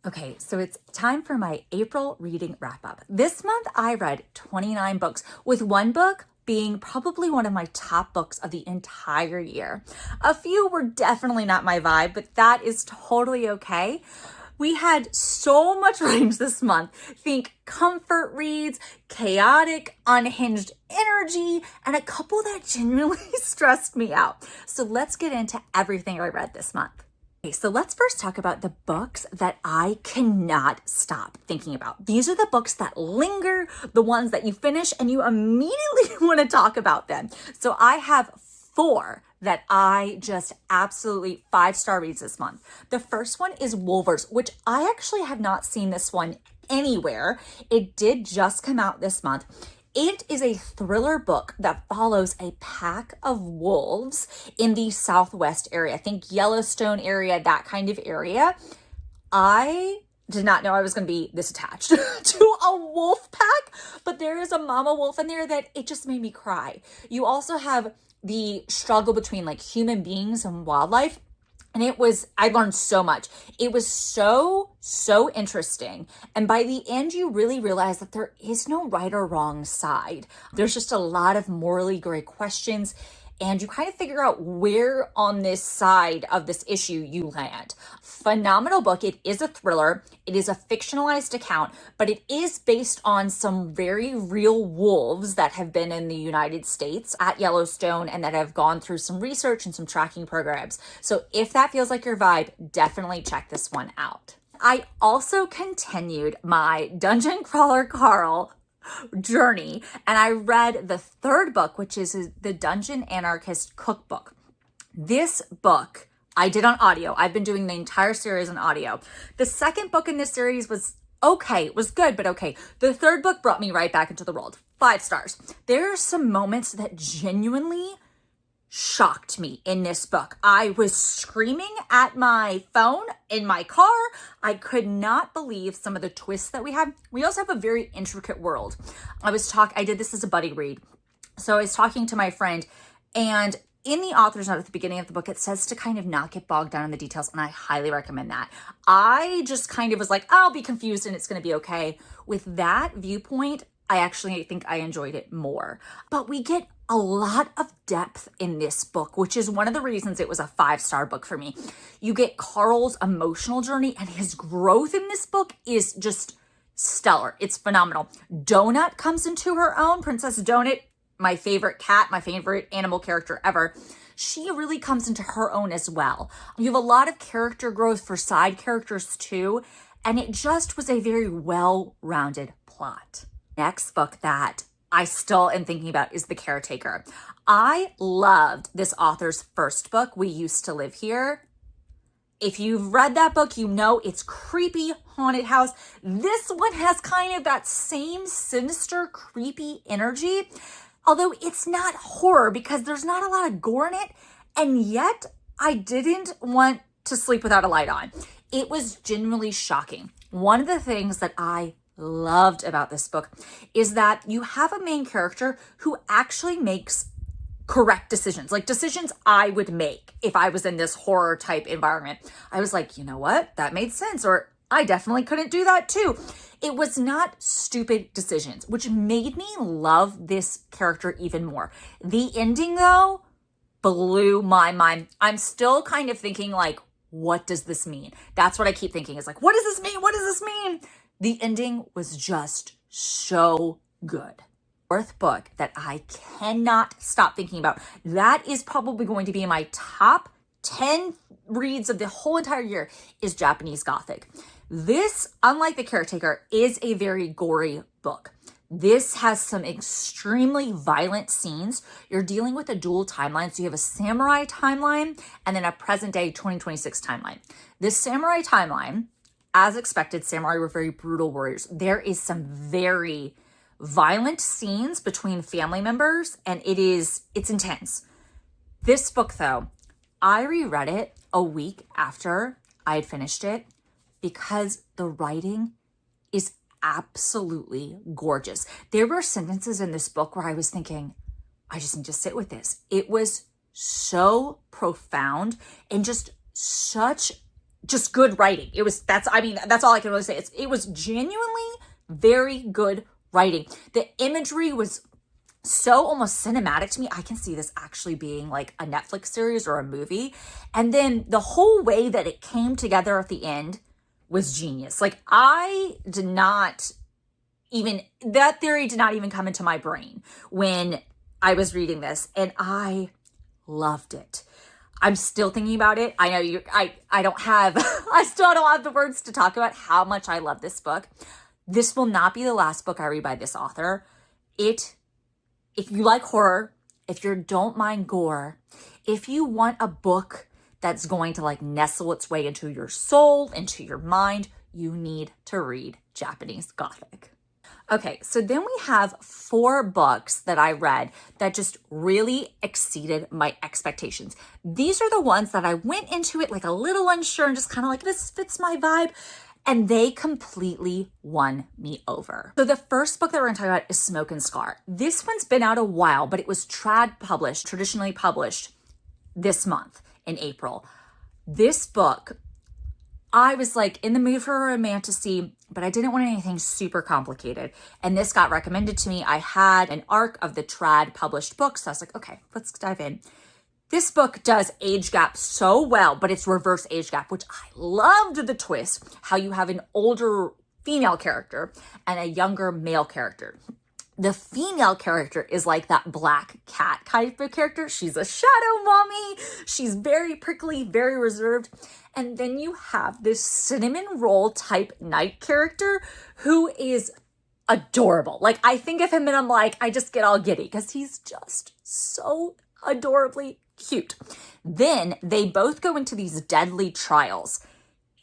Okay, so it's time for my April reading wrap up. This month I read 29 books, with one book being probably one of my top books of the entire year. A few were definitely not my vibe, but that is totally okay. We had so much range this month. Think comfort reads, chaotic, unhinged energy, and a couple that genuinely stressed me out. So let's get into everything I read this month. Okay, so let's first talk about the books that I cannot stop thinking about. These are the books that linger, the ones that you finish and you immediately want to talk about them. So I have 4 that I just absolutely 5-star reads this month. The first one is Wolvers, which I actually have not seen this one anywhere. It did just come out this month. It is a thriller book that follows a pack of wolves in the Southwest area. I think Yellowstone area, that kind of area. I did not know I was going to be this attached to a wolf pack, but there is a mama wolf in there that it just made me cry. You also have the struggle between like human beings and wildlife. And I learned so much. It was so interesting. And by the end, you really realize that there is no right or wrong side. There's just a lot of morally gray questions. And you kind of figure out where on this side of this issue you land. Phenomenal book. It is a thriller. It is a fictionalized account, but it is based on some very real wolves that have been in the United States at Yellowstone and that have gone through some research and some tracking programs. So if that feels like your vibe, definitely check this one out. I also continued my Dungeon Crawler Carl journey, and I read the 3rd book, which is the Dungeon Anarchist Cookbook. This book I did on audio. I've been doing the entire series on audio. The 2nd book in this series was okay. It was good, but okay. The 3rd book brought me right back into the world. 5 stars. There are some moments that genuinely shocked me in this book. I was screaming at my phone in my car. I could not believe some of the twists that we have. We also have a very intricate world. I did this as a buddy read. So I was talking to my friend, and in the author's note at the beginning of the book, it says to kind of not get bogged down in the details, and I highly recommend that. I just kind of was like, I'll be confused and it's going to be okay. With that viewpoint, I actually think I enjoyed it more. But we get a lot of depth in this book, which is one of the reasons it was a 5-star book for me. You get Carl's emotional journey, and his growth in this book is just stellar. It's phenomenal. Donut comes into her own. Princess Donut, my favorite cat, my favorite animal character ever. She really comes into her own as well. You have a lot of character growth for side characters too, and it just was a very well-rounded plot. Next book that I still am thinking about is The Caretaker. I loved this author's first book, We Used to Live Here. If you've read that book, you know it's creepy, haunted house. This one has kind of that same sinister, creepy energy, although it's not horror because there's not a lot of gore in it, and yet I didn't want to sleep without a light on. It was genuinely shocking. One of the things that I loved about this book is that you have a main character who actually makes correct decisions, like decisions I would make if I was in this horror type environment. I was like, you know what? That made sense. Or I definitely couldn't do that too. It was not stupid decisions, which made me love this character even more. The ending though blew my mind. I'm still kind of thinking like, what does this mean? That's what I keep thinking is like, what does this mean? What does this mean? The ending was just so good. 4th book that I cannot stop thinking about. That is probably going to be in my top 10 reads of the whole entire year is Japanese Gothic. This, unlike The Caretaker, is a very gory book. This has some extremely violent scenes. You're dealing with a dual timeline. So you have a samurai timeline and then a present day 2026 timeline. This samurai timeline, as expected, samurai were very brutal warriors. There is some very violent scenes between family members, and it's intense. This book, though, I reread it a week after I had finished it because the writing is absolutely gorgeous. There were sentences in this book where I was thinking, I just need to sit with this. It was so profound and just such just good writing. That's all I can really say. It was genuinely very good writing. The imagery was so almost cinematic to me. I can see this actually being like a Netflix series or a movie. And then the whole way that it came together at the end was genius. Like that theory did not even come into my brain when I was reading this, and I loved it. I'm still thinking about it. I know I don't have, I still don't have the words to talk about how much I love this book. This will not be the last book I read by this author. If you like horror, if you don't mind gore, if you want a book that's going to like nestle its way into your soul, into your mind, you need to read Japanese Gothic. Okay, so then we have 4 books that I read that just really exceeded my expectations. These are the ones that I went into it like a little unsure and just kind of like, this fits my vibe. And they completely won me over. So the first book that we're gonna talk about is Smoke and Scar. This one's been out a while, but it was traditionally published this month in April. This book, I was like in the mood for a romantasy, but I didn't want anything super complicated. And this got recommended to me. I had an arc of the trad published books. So I was like, okay, let's dive in. This book does age gap so well, but it's reverse age gap, which I loved the twist, how you have an older female character and a younger male character. The female character is like that black cat type of character. She's a shadow mommy. She's very prickly, very reserved. And then you have this cinnamon roll type knight character who is adorable. Like I think of him and I'm like, I just get all giddy because he's just so adorably cute. Then they both go into these deadly trials.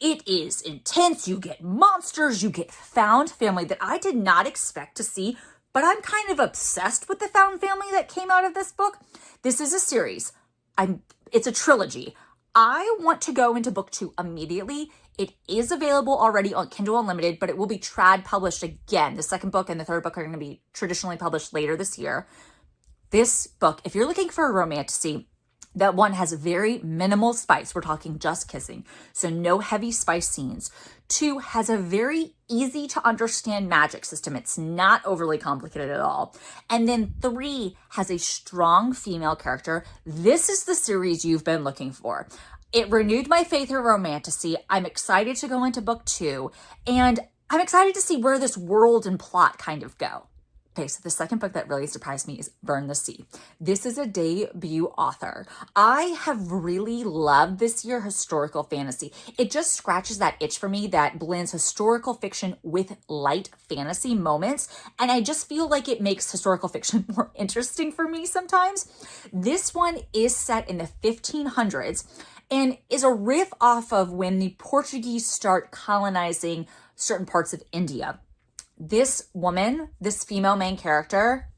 It is intense. You get monsters, you get found family that I did not expect to see, but I'm kind of obsessed with the found family that came out of this book. This is a series. It's a trilogy. I want to go into book 2 immediately. It is available already on Kindle Unlimited, but it will be trad published again. The second book and the third book are going to be traditionally published later this year. This book, if you're looking for a romantasy, that one has very minimal spice. We're talking just kissing, so no heavy spice scenes. 2 has a very easy to understand magic system. It's not overly complicated at all. And then 3 has a strong female character. This is the series you've been looking for. It renewed my faith in romantasy. I'm excited to go into book 2, and I'm excited to see where this world and plot kind of go. Okay, so the second book that really surprised me is Burn the Sea. This is a debut author. I have really loved this year historical fantasy. It just scratches that itch for me that blends historical fiction with light fantasy moments, and I just feel like it makes historical fiction more interesting for me sometimes. This one is set in the 1500s and is a riff off of when the Portuguese start colonizing certain parts of India. This woman, this female main character,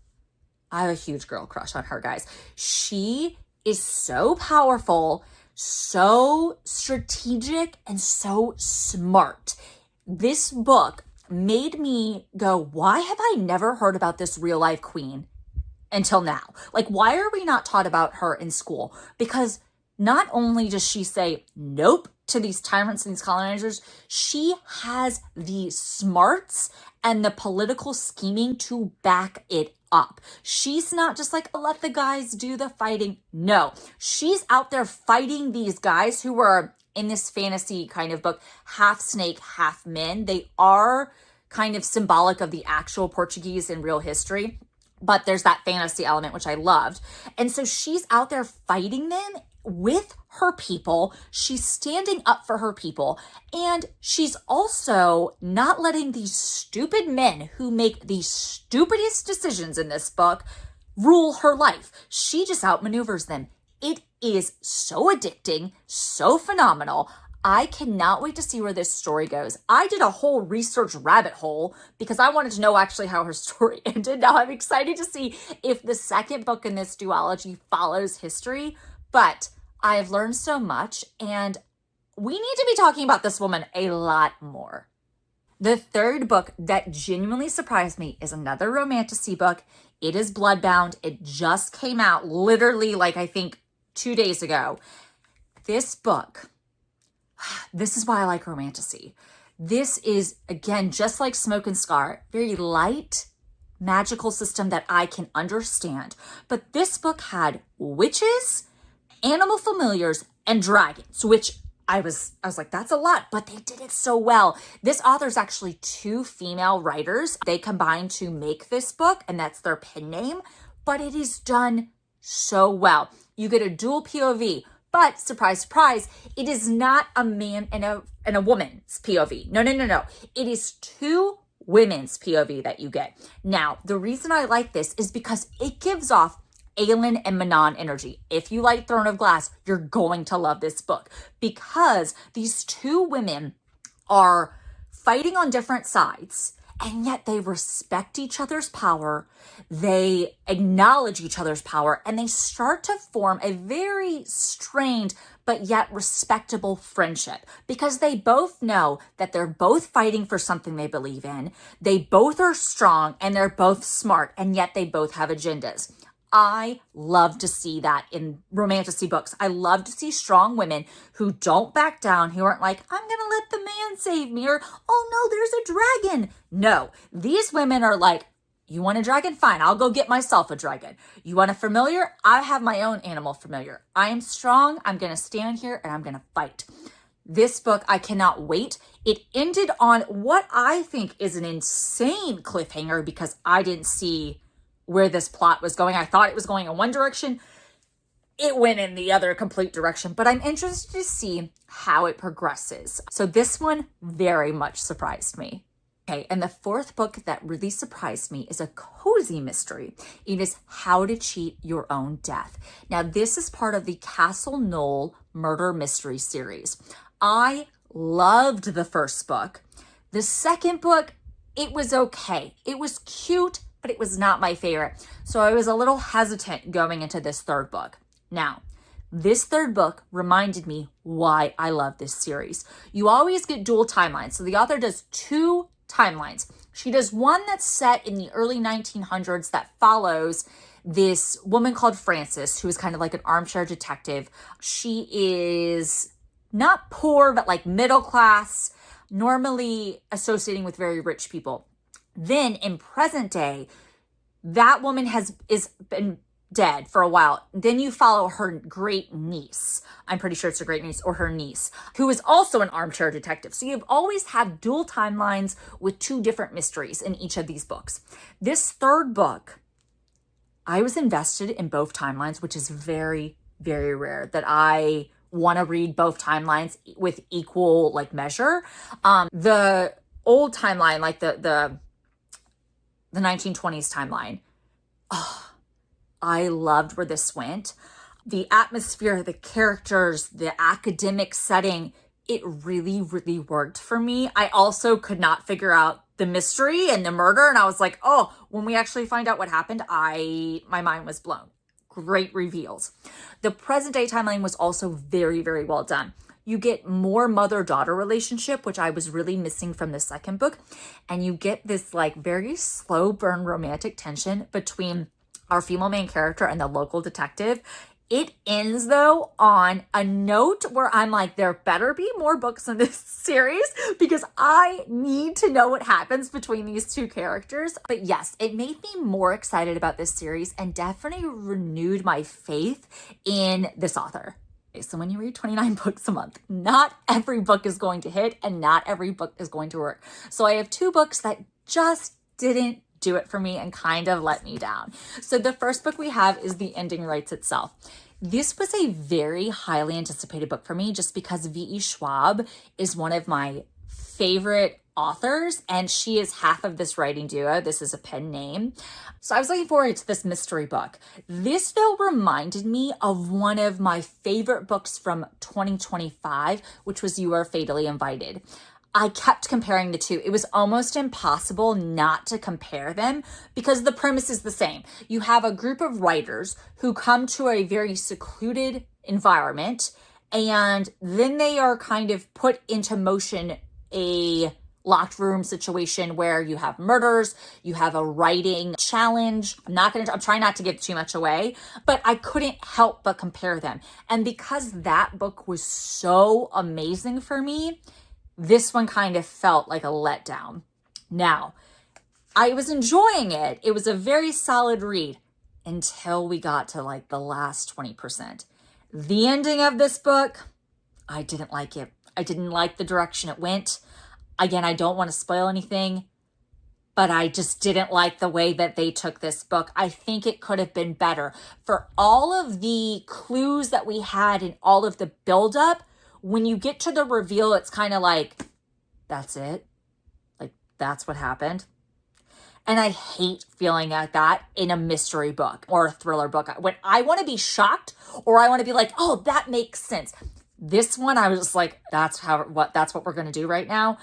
I have a huge girl crush on her, guys. She is so powerful, so strategic, and so smart. This book made me go, why have I never heard about this real life queen until now? Like, why are we not taught about her in school? Because not only does she say nope to these tyrants and these colonizers, she has the smarts and the political scheming to back it up. She's not just like, let the guys do the fighting. No, she's out there fighting these guys who are in this fantasy kind of book, half snake, half men. They are kind of symbolic of the actual Portuguese in real history, but there's that fantasy element, which I loved. And so she's out there fighting them with her people. She's standing up for her people. And she's also not letting these stupid men who make the stupidest decisions in this book rule her life. She just outmaneuvers them. It is so addicting, so phenomenal. I cannot wait to see where this story goes. I did a whole research rabbit hole because I wanted to know actually how her story ended. Now I'm excited to see if the second book in this duology follows history, but I have learned so much and we need to be talking about this woman a lot more. The third book that genuinely surprised me is another romantasy book. It is Bloodbound. It just came out literally like I think 2 days ago. This book This is why I like romantasy. This is, again, just like Smoke and Scar, very light, magical system that I can understand. But this book had witches, animal familiars, and dragons, which I was like, that's a lot, but they did it so well. This author's actually 2 female writers. They combined to make this book, and that's their pen name, but it is done so well. You get a dual POV, but surprise, surprise, it is not a man and a woman's POV. No. It is 2 women's POV that you get. Now, the reason I like this is because it gives off Aelin and Manon energy. If you like Throne of Glass, you're going to love this book because these 2 women are fighting on different sides, and yet they respect each other's power, they acknowledge each other's power, and they start to form a very strained but yet respectable friendship because they both know that they're both fighting for something they believe in. They both are strong and they're both smart, and yet they both have agendas. I love to see that in romantasy books. I love to see strong women who don't back down, who aren't like, I'm going to let the man save me, or, oh no, there's a dragon. No, these women are like, you want a dragon? Fine, I'll go get myself a dragon. You want a familiar? I have my own animal familiar. I am strong. I'm going to stand here and I'm going to fight. This book, I cannot wait. It ended on what I think is an insane cliffhanger because I didn't see where this plot was going. I thought it was going in one direction. It went in the other complete direction, but I'm interested to see how it progresses. So this one very much surprised me. Okay, and the 4th book that really surprised me is a cozy mystery. It is How to Cheat Your Own Death. Now, this is part of the Castle Knoll murder mystery series. I loved the first book. The second book, it was okay. It was cute, but it was not my favorite. So I was a little hesitant going into this 3rd book. Now, this 3rd book reminded me why I love this series. You always get dual timelines. So the author does 2 timelines. She does one that's set in the early 1900s that follows this woman called Frances, who is kind of like an armchair detective. She is not poor, but like middle class, normally associating with very rich people. Then in present day, that woman is been dead for a while. Then you follow her great niece. I'm pretty sure it's her great niece or her niece, who is also an armchair detective. So you've always had dual timelines with 2 different mysteries in each of these books. This 3rd book, I was invested in both timelines, which is very, very rare that I want to read both timelines with equal like measure. The old timeline, like the 1920s timeline, I loved where this went. The atmosphere, the characters, the academic setting, it really, really worked for me. I also could not figure out the mystery and the murder. And I was like, oh, when we actually find out what happened, my mind was blown. Great reveals. The present day timeline was also very, very well done. You get more mother-daughter relationship, which I was really missing from the 2nd book. And you get this like very slow burn romantic tension between our female main character and the local detective. It ends though on a note where I'm like, there better be more books in this series because I need to know what happens between these 2 characters. But yes, it made me more excited about this series and definitely renewed my faith in this author. So when you read 29 books a month, not every book is going to hit and not every book is going to work. So I have 2 books that just didn't do it for me and kind of let me down. So the first book we have is The Ending Writes Itself. This was a very highly anticipated book for me just because V.E. Schwab is one of my favorite authors and she is half of this writing duo. This is a pen name. So I was looking forward to this mystery book. This though reminded me of one of my favorite books from 2025, which was You Are Fatally Invited. I kept comparing the 2. It was almost impossible not to compare them because the premise is the same. You have a group of writers who come to a very secluded environment and then they are kind of put into motion a locked room situation where you have murders, you have a writing challenge. I'm trying not to give too much away, but I couldn't help but compare them. And because that book was so amazing for me, this one kind of felt like a letdown. Now, I was enjoying it. It was a very solid read until we got to like the last 20%. The ending of this book, I didn't like it. I didn't like the direction it went. Again, I don't want to spoil anything, but I just didn't like the way that they took this book. I think it could have been better. For all of the clues that we had and all of the buildup, when you get to the reveal, it's kind of like, that's it. Like, that's what happened. And I hate feeling like that in a mystery book or a thriller book. When I want to be shocked or I want to be like, oh, that makes sense. This one, I was just like, that's what we're going to do right now.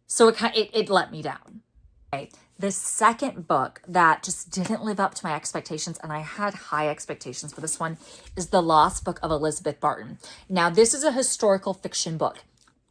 So it let me down. Okay. The second book that just didn't live up to my expectations, and I had high expectations for this one, is The Lost Book of Elizabeth Barton. Now, this is a historical fiction book.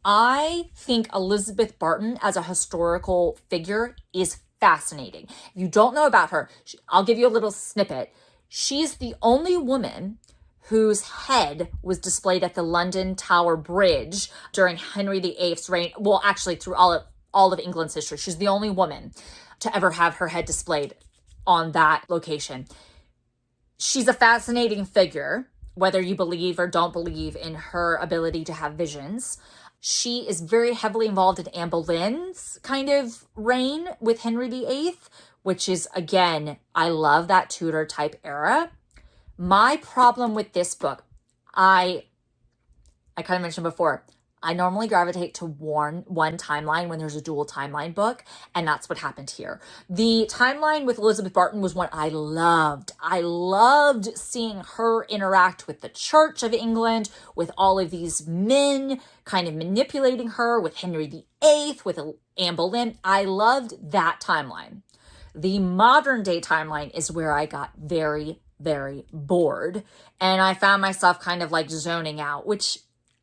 I think Elizabeth Barton as a historical figure is fascinating. If you don't know about her, I'll give you a little snippet. She's the only woman whose head was displayed at the London Tower Bridge during Henry VIII's reign. Well, actually, through all of England's history. She's the only woman to ever have her head displayed on that location. She's a fascinating figure, whether you believe or don't believe in her ability to have visions. She is very heavily involved in Anne Boleyn's kind of reign with Henry VIII, which is, again, I love that Tudor type era. My problem with this book, I kind of mentioned before, I normally gravitate to one timeline when there's a dual timeline book, and that's what happened here. The timeline with Elizabeth Barton was one I loved. I loved seeing her interact with the Church of England, with all of these men kind of manipulating her, with Henry VIII, with Anne Boleyn. I loved that timeline. The modern day timeline is where I got very, very bored, and I found myself kind of like zoning out, which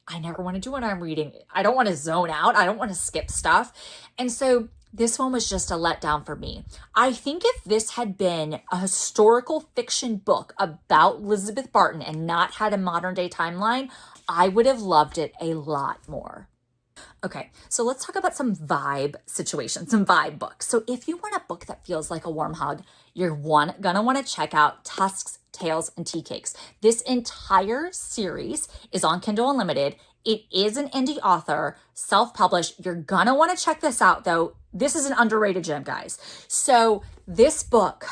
I never want to do when I'm reading. I don't want to zone out. I don't want to skip stuff. And so this one was just a letdown for me. I think if this had been a historical fiction book about Elizabeth Barton and not had a modern day timeline, I would have loved it a lot more. Okay, so let's talk about some vibe situations, some vibe books. So if you want a book that feels like a warm hug, you're gonna want to check out Tusks, Tales, and Tea Cakes. This entire series is on Kindle Unlimited. It is an indie author, self-published. You're gonna want to check this out, though. This is an underrated gem, guys. So this book,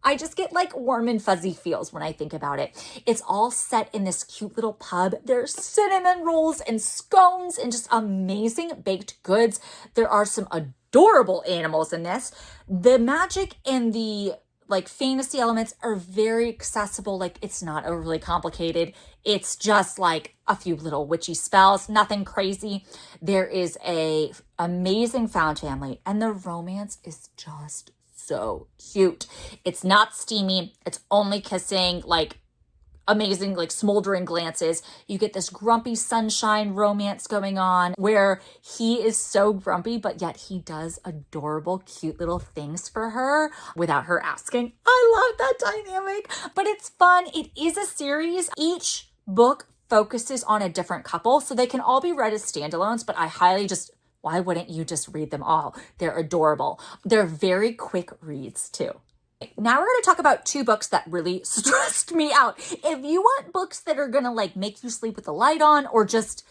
I just get like warm and fuzzy feels when I think about it. It's all set in this cute little pub. There's cinnamon rolls and scones and just amazing baked goods. There are some adorable animals in this. The magic and the like fantasy elements are very accessible. Like, it's not overly complicated. It's just like a few little witchy spells, nothing crazy. There is a amazing found family, and the romance is just so cute. It's not steamy. It's only kissing, like amazing, like smoldering glances. You get this grumpy sunshine romance going on where he is so grumpy, but yet he does adorable, cute little things for her without her asking. I love that dynamic, but it's fun. It is a series. Each book focuses on a different couple, so they can all be read as standalones, but I highly why wouldn't you just read them all? They're adorable. They're very quick reads too. Now we're going to talk about two books that really stressed me out. If you want books that are going to like make you sleep with the light on or just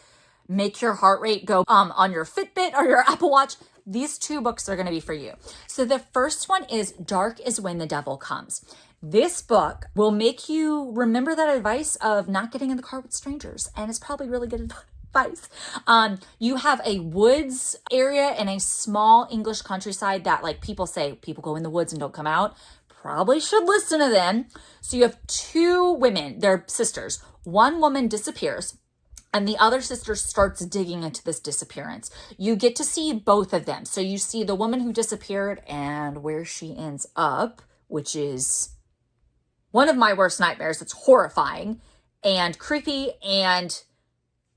make your heart rate go on your Fitbit or your Apple Watch, these two books are going to be for you. So the first one is Dark is When the Devil Comes. This book will make you remember that advice of not getting in the car with strangers, and it's probably really good advice. You have a woods area and a small English countryside that like people say people go in the woods and don't come out. Probably should listen to them. So you have two women, they're sisters. One woman disappears and the other sister starts digging into this disappearance. You get to see both of them. So you see the woman who disappeared and where she ends up, which is one of my worst nightmares. It's horrifying and creepy, and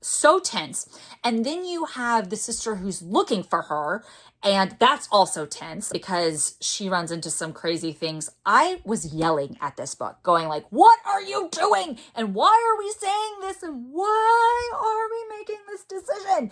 so tense. And then you have the sister who's looking for her, and that's also tense because she runs into some crazy things. I was yelling at this book, going like, what are you doing? And why are we saying this? And why are we making this decision?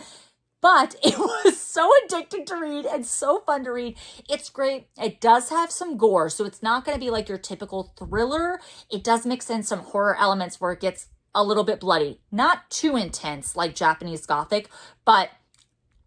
But it was so addicting to read and so fun to read. It's great. It does have some gore, so it's not going to be like your typical thriller. It does mix in some horror elements where it gets a little bit bloody. Not too intense like Japanese Gothic, but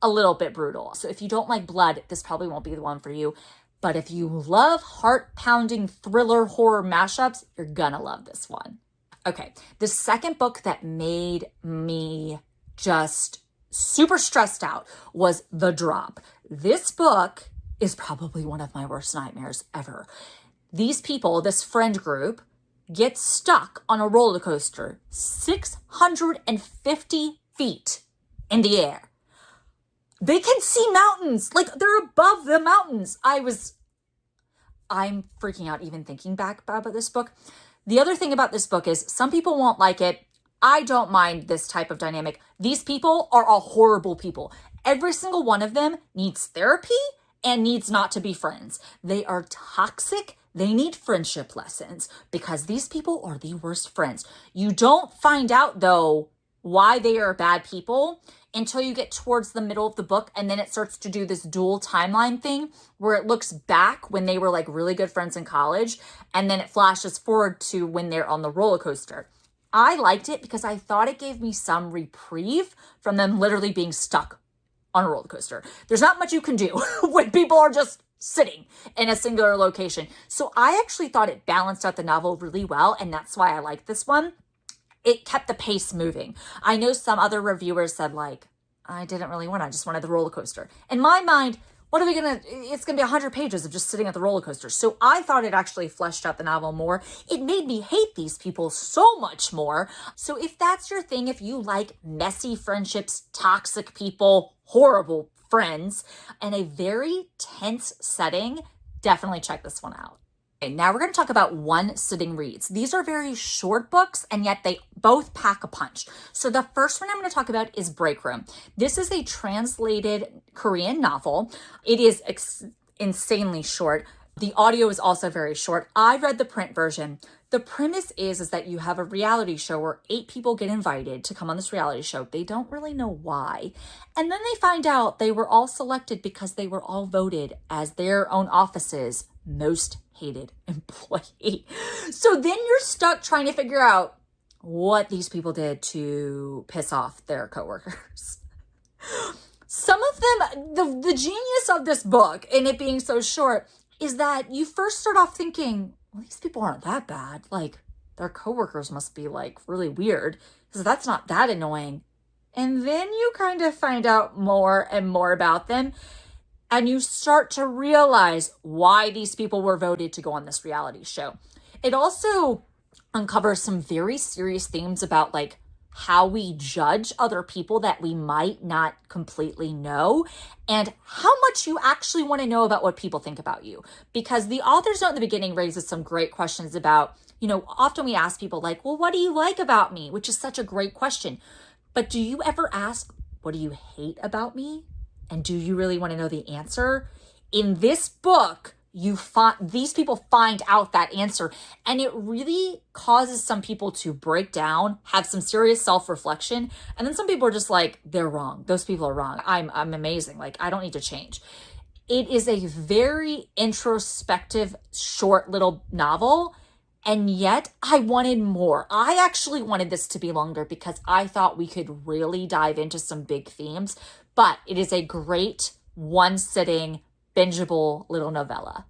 a little bit brutal. So if you don't like blood, this probably won't be the one for you. But if you love heart-pounding thriller horror mashups, you're gonna love this one. Okay, the second book that made me just super stressed out was The Drop. This book is probably one of my worst nightmares ever. These people, this friend group, get stuck on a roller coaster 650 feet in the air. They can see mountains, like they're above the mountains. I'm freaking out even thinking back about this book. The other thing about this book is some people won't like it. I don't mind this type of dynamic. These people are all horrible people. Every single one of them needs therapy and needs not to be friends. They are toxic. They need friendship lessons because these people are the worst friends. You don't find out, though, why they are bad people until you get towards the middle of the book, and then it starts to do this dual timeline thing where it looks back when they were like really good friends in college, and then it flashes forward to when they're on the roller coaster. I liked it because I thought it gave me some reprieve from them literally being stuck on a roller coaster. There's not much you can do when people are just sitting in a singular location. So I actually thought it balanced out the novel really well, and that's why I like this one. It kept the pace moving. I know some other reviewers said like, I didn't really want it. I just wanted the roller coaster. In my mind, it's going to be 100 pages of just sitting at the roller coaster. So I thought it actually fleshed out the novel more. It made me hate these people so much more. So if that's your thing, if you like messy friendships, toxic people, horrible friends, and a very tense setting, definitely check this one out. Okay, now we're going to talk about one sitting reads. These are very short books, and yet they both pack a punch. So the first one I'm going to talk about is Break Room. This is a translated Korean novel. It is insanely short. The audio is also very short. I read the print version. The premise is that you have a reality show where 8 people get invited to come on this reality show. They don't really know why. And then they find out they were all selected because they were all voted as their own office's most hated employee. So then you're stuck trying to figure out what these people did to piss off their coworkers. Some of them, the genius of this book, and it being so short, is that you first start off thinking, well, these people aren't that bad. Like, their coworkers must be like really weird, because that's not that annoying. And then you kind of find out more and more about them. And you start to realize why these people were voted to go on this reality show. It also uncovers some very serious themes about like how we judge other people that we might not completely know, and how much you actually want to know about what people think about you. Because the author's note in the beginning raises some great questions about, often we ask people like, well, what do you like about me? Which is such a great question. But do you ever ask, what do you hate about me? And do you really want to know the answer? In this book, these people find out that answer, and it really causes some people to break down, have some serious self-reflection, and then some people are just like, they're wrong. Those people are wrong. I'm amazing. Like, I don't need to change. It is a very introspective, short little novel, and yet I wanted more. I actually wanted this to be longer because I thought we could really dive into some big themes. But it is a great one-sitting, bingeable little novella.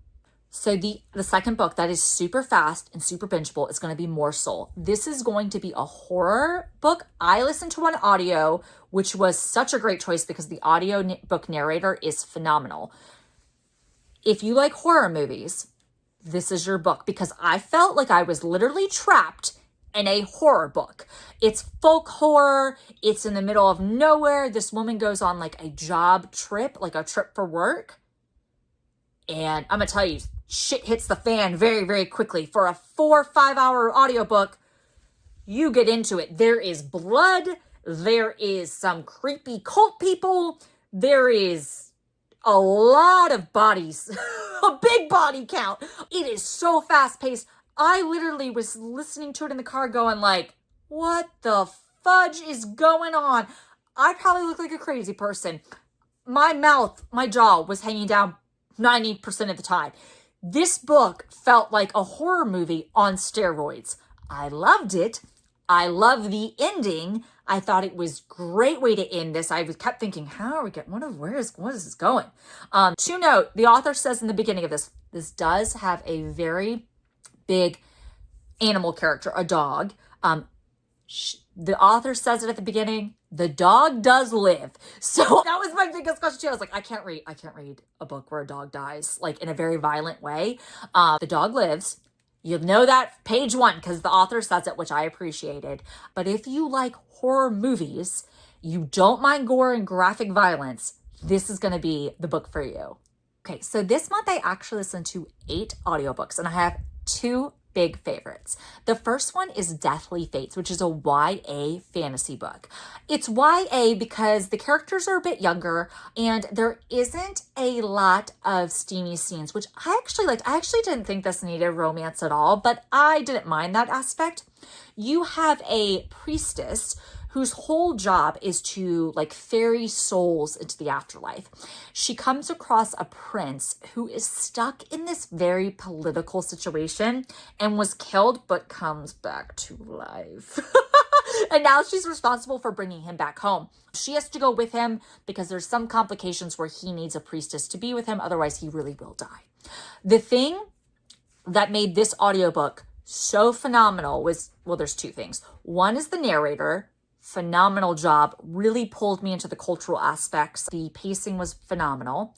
So the second book that is super fast and super bingeable is going to be More Soul. This is going to be a horror book. I listened to one audio, which was such a great choice because the audio book narrator is phenomenal. If you like horror movies, this is your book, because I felt like I was literally trapped in a horror book. It's folk horror. It's in the middle of nowhere. This woman goes on like a job trip, like a trip for work. And I'm going to tell you, shit hits the fan very, very quickly. For a 4 or 5 hour audiobook, you get into it. There is blood. There is some creepy cult people. There is a lot of bodies, a big body count. It is so fast paced. I literally was listening to it in the car going like, what the fudge is going on? I probably look like a crazy person. My mouth, my jaw was hanging down 90% of the time. This book felt like a horror movie on steroids. I loved it. I love the ending. I thought it was a great way to end this. I kept thinking, how are we getting, what is this going? To note, the author says in the beginning of this does have a very big animal character, a dog. The author says it at the beginning, the dog does live. So that was my biggest question too. I was like, I can't read a book where a dog dies, like in a very violent way. The dog lives. You'll know that page 1 because the author says it, which I appreciated. But if you like horror movies, you don't mind gore and graphic violence, this is going to be the book for you. Okay, so this month I actually listened to 8 audiobooks and I have 2 big favorites. The first one is Deathly Fates, which is a YA fantasy book. It's YA because the characters are a bit younger and there isn't a lot of steamy scenes, which I actually liked. I actually didn't think this needed romance at all, but I didn't mind that aspect. You have a priestess whose whole job is to like ferry souls into the afterlife. She comes across a prince who is stuck in this very political situation and was killed but comes back to life. And now she's responsible for bringing him back home. She has to go with him because there's some complications where he needs a priestess to be with him. Otherwise, he really will die. The thing that made this audiobook so phenomenal was, well, there's 2 things. One is the narrator. Phenomenal job, really pulled me into the cultural aspects. The pacing was phenomenal.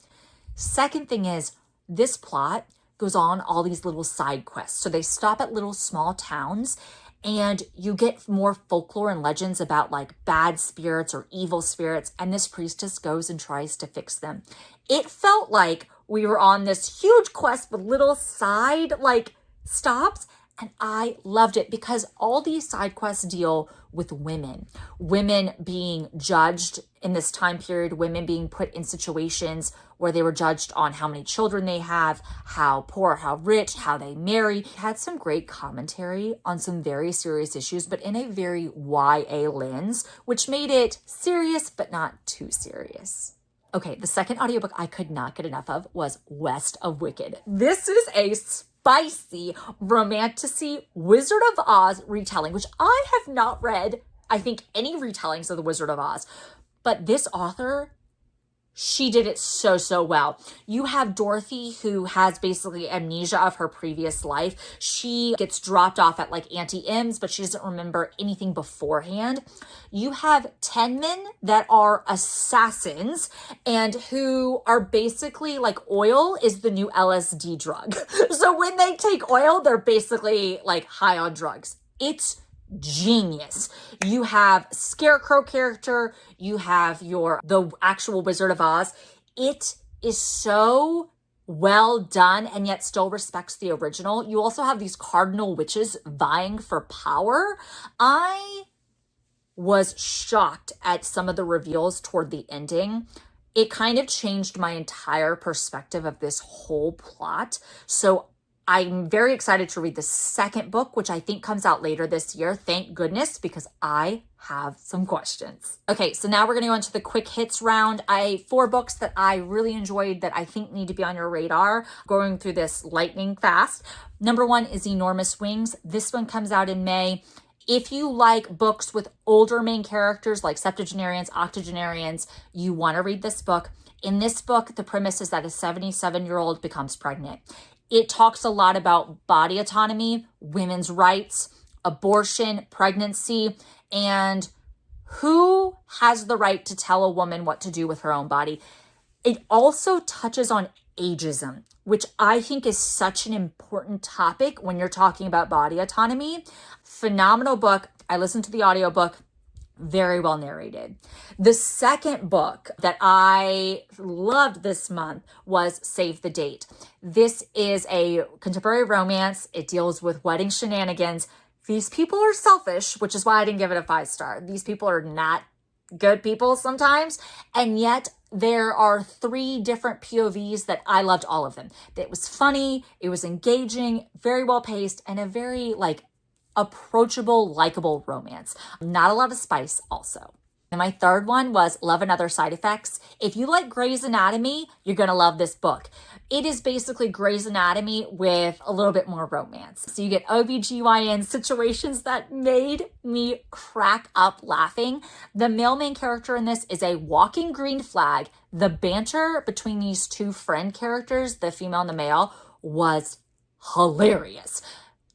Second thing is this plot goes on all these little side quests. So they stop at little small towns and you get more folklore and legends about like bad spirits or evil spirits. And this priestess goes and tries to fix them. It felt like we were on this huge quest with little side like stops. And I loved it because all these side quests deal with women being judged in this time period, women being put in situations where they were judged on how many children they have, how poor, how rich, how they marry. It had some great commentary on some very serious issues, but in a very YA lens, which made it serious, but not too serious. Okay, the second audiobook I could not get enough of was West of Wicked. This is a spicy romantasy Wizard of Oz retelling, which I have not read, I think, any retellings of the Wizard of Oz. But this author, she did it so well. You have Dorothy, who has basically amnesia of her previous life. She gets dropped off at like Auntie M's, but she doesn't remember anything beforehand. You have 10 men that are assassins and who are basically like oil is the new LSD drug. So when they take oil, they're basically like high on drugs. It's genius. You have Scarecrow character, you have the actual Wizard of Oz. It is so well done and yet still respects the original. You also have these cardinal witches vying for power. I was shocked at some of the reveals toward the ending. It kind of changed my entire perspective of this whole plot. So I'm very excited to read the second book, which I think comes out later this year. Thank goodness, because I have some questions. Okay, so now we're going to go into the quick hits round. 4 books that I really enjoyed that I think need to be on your radar. Going through this lightning fast. Number 1 is Enormous Wings. This one comes out in May. If you like books with older main characters like septuagenarians, octogenarians, you want to read this book. In this book, the premise is that a 77-year-old becomes pregnant. It talks a lot about body autonomy, women's rights, abortion, pregnancy, and who has the right to tell a woman what to do with her own body. It also touches on ageism, which I think is such an important topic when you're talking about body autonomy. Phenomenal book. I listened to the audiobook. Very well narrated. The second book that I loved this month was Save the Date. This is a contemporary romance. It deals with wedding shenanigans. these people are selfish, which is why I didn't give it a 5-star. These people are not good people sometimes. And yet there are 3 different POVs that I loved all of them. It was funny, it was engaging, very well paced, and a very approachable, likable romance. Not a lot of spice also. And my third one was Love and Other Side Effects. If you like Grey's Anatomy, you're going to love this book. It is basically Grey's Anatomy with a little bit more romance. So you get OBGYN situations that made me crack up laughing. The male main character in this is a walking green flag. The banter between these 2 friend characters, the female and the male, was hilarious.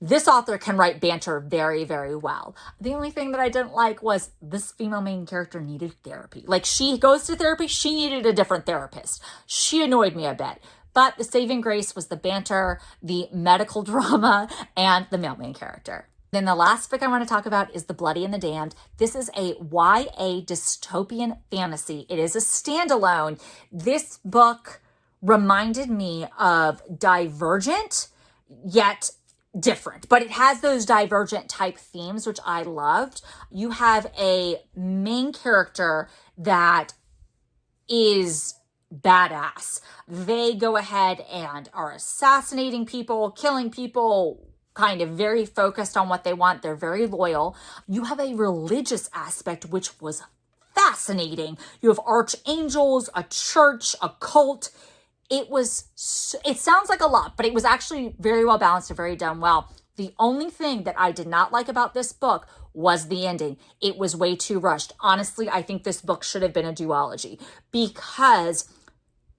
This author can write banter very, very well. The only thing that I didn't like was this female main character needed therapy. She goes to therapy, she needed a different therapist. She annoyed me a bit. But the saving grace was the banter, the medical drama, and the male main character. Then the last book I want to talk about is The Bloody and the Damned. This is a YA dystopian fantasy. It is a standalone. This book reminded me of Divergent, yet different, but it has those Divergent type themes, which I loved. You have a main character that is badass. They go ahead and are assassinating people, killing people, kind of very focused on what they want. They're very loyal. You have a religious aspect, which was fascinating. You have archangels, a church, a cult. It sounds like a lot, but it was actually very well balanced and very done well. The only thing that I did not like about this book was the ending. It was way too rushed. Honestly, I think this book should have been a duology because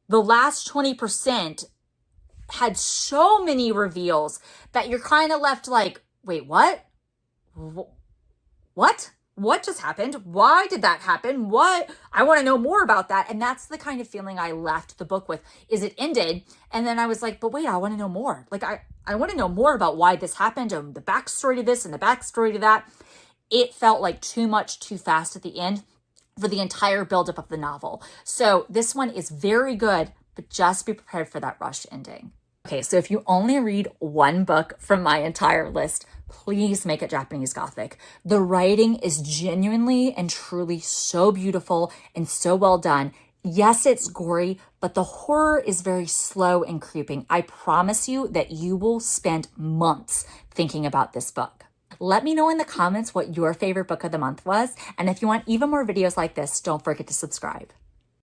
the last 20% had so many reveals that you're kind of left wait, what? What? What just happened? Why did that happen? What? I want to know more about that. And that's the kind of feeling I left the book with, is it ended. And then I was like, but wait, I want to know more. I want to know more about why this happened and the backstory to this and the backstory to that. It felt like too much, too fast at the end for the entire buildup of the novel. So this one is very good, but just be prepared for that rushed ending. Okay, so if you only read one book from my entire list, please make it Japanese Gothic. The writing is genuinely and truly so beautiful and so well done. Yes, it's gory, but the horror is very slow and creeping. I promise you that you will spend months thinking about this book. Let me know in the comments what your favorite book of the month was. And if you want even more videos like this, don't forget to subscribe.